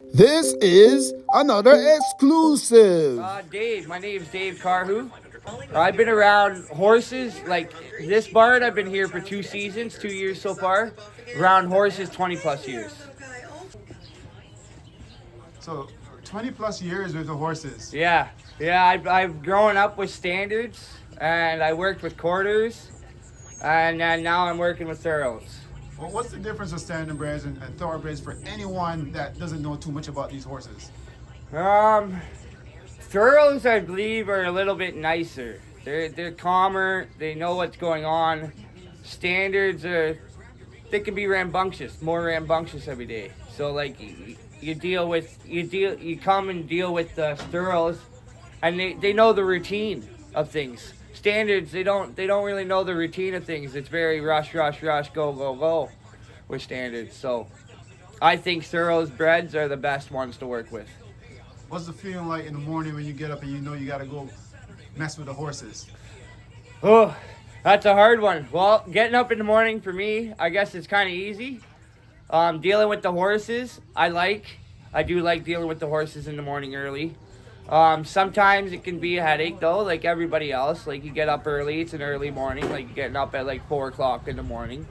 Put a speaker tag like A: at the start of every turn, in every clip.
A: This is another exclusive.
B: Dave. My name's Dave Karhu. I've been around horses like this barn. I've been here for 2 seasons, 2 years so far. Around horses, 20 plus years.
C: So 20 plus years with the horses.
B: Yeah. I've grown up with standards, and I worked with quarters, and now I'm working with thoroughs.
C: Well, what's the difference of standardbreds and thoroughbreds for anyone that doesn't know too much about these horses?
B: Um, Thoroughs, I believe, are a little bit nicer. They're calmer. They know what's going on. Standards are they can be rambunctious, more rambunctious every day. So like you come and deal with the thoroughs, and they know the routine of things. Standards, they don't really know the routine of things. It's very rush, go with standards. So I think thoroughs breds are the best ones to work with.
C: What's the feeling like in the morning when you get up and you know you got to go mess with the horses?
B: Oh, that's a hard one. Well, getting up in the morning for me, I guess it's kind of easy. Dealing with the horses, I do like dealing with the horses in the morning early. Sometimes it can be a headache though, like everybody else. Like you get up early, it's an early morning, like you're getting up at like 4 o'clock in the morning.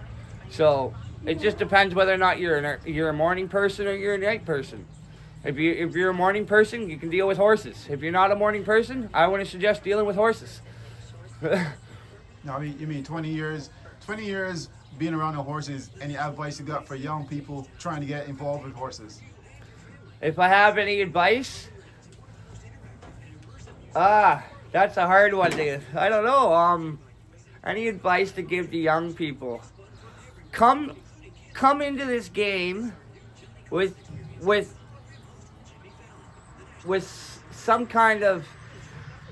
B: So it just depends whether or not you're a morning person or you're a night person. If you're a morning person, you can deal with horses. If you're not a morning person, I wouldn't suggest dealing with horses.
C: No, I mean, you mean 20 years being around the horses. Any advice you got for young people trying to get involved with horses?
B: If I have any advice, that's a hard one, Dave. I don't know. Any advice to give to young people? Come into this game with with some kind of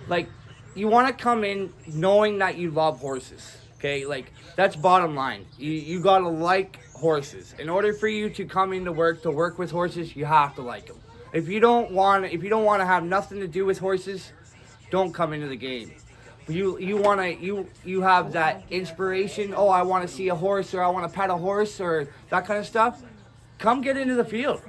B: like you want to come in knowing that you love horses. Okay, like that's bottom line. You gotta like horses. In order for you to come into work to work with horses, you have to like them. If you don't want to have nothing to do with horses, don't come into the game. You have that inspiration. Oh, I want to see a horse, or I want to pet a horse, or that kind of stuff. Come get into the field,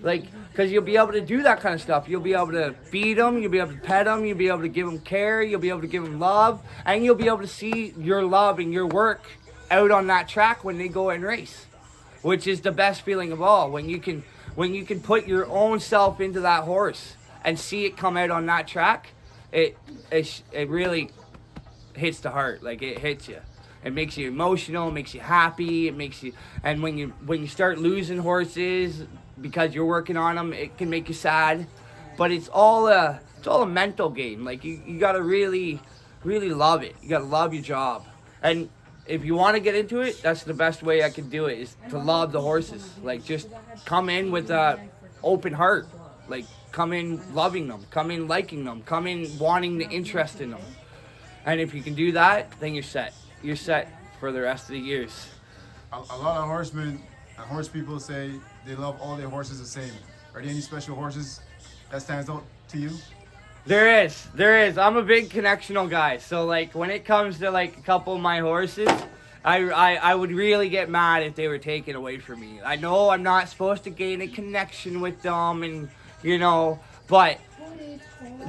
B: like because you'll be able to do that kind of stuff. You'll be able to feed them. You'll be able to pet them. You'll be able to give them care. You'll be able to give them love, and you'll be able to see your love and your work out on that track when they go and race, which is the best feeling of all. When you can put your own self into that horse and see it come out on that track, it really hits the heart. Like it hits you. It makes you emotional. It makes you happy. It makes you. And when you start losing horses because you're working on them, it can make you sad. But it's all a mental game. Like you gotta really love it. You gotta love your job. And if you want to get into it, that's the best way I can do it is to love the horses. Like just come in with a open heart. Like come in loving them. Come in liking them. Come in wanting the interest in them. And if you can do that, then you're set. You're set for the rest of the years.
C: A lot of horsemen and horse people say they love all their horses the same. Are there any special horses that stands out to you?
B: There is. I'm a big connectional guy. So like when it comes to like a couple of my horses, I would really get mad if they were taken away from me. I know I'm not supposed to gain a connection with them, and but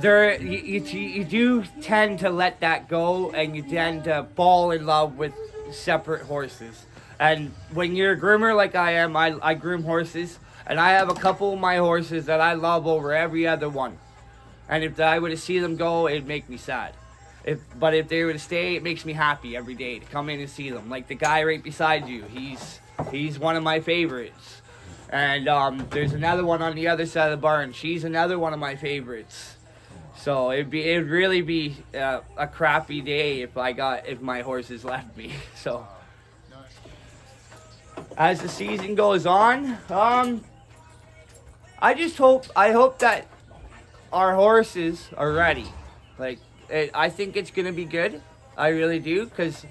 B: you do tend to let that go, and you tend to fall in love with separate horses. And when you're a groomer like I am, I groom horses, and I have a couple of my horses that I love over every other one. And if I were to see them go, it'd make me sad. But if they were to stay, it makes me happy every day to come in and see them. Like the guy right beside you, he's one of my favorites. And there's another one on the other side of the barn. She's another one of my favorites. So it'd really be a crappy day if my horses left me. So as the season goes on, I hope that our horses are ready. Like I think it's gonna be good. I really do, because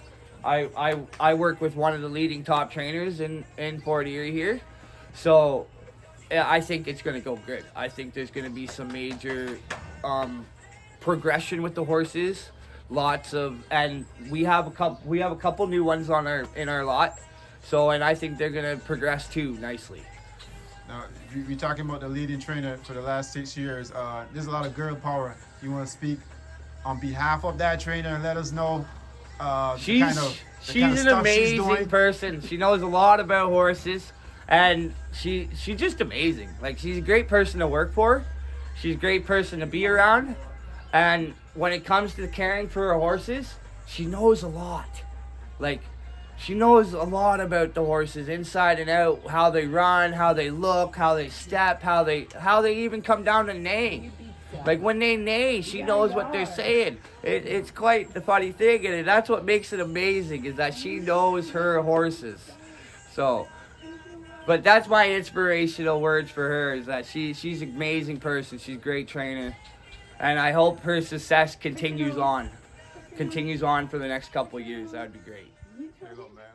B: I work with one of the leading top trainers in Fort Erie here. So I think it's gonna go good. I think there's gonna be some major progression with the horses. And we have a couple new ones in our lot. So, and I think they're gonna progress too nicely.
C: Now, you're talking about the leading trainer for the last 6 years. There's a lot of girl power. You want to speak on behalf of that trainer and let us know
B: She's an amazing person. She knows a lot about horses, and she's just amazing. Like, she's a great person to work for. She's a great person to be around. And when it comes to caring for her horses, she knows a lot. Like, she knows a lot about the horses inside and out, how they run, how they look, how they step, how they even come down to neigh. Like, when they neigh, she knows what they're saying. It's quite the funny thing, and that's what makes it amazing, is that she knows her horses. So, but that's my inspirational words for her, is that she's an amazing person. She's a great trainer. And I hope her success continues on for the next couple of years. That would be great.
C: There you go, man.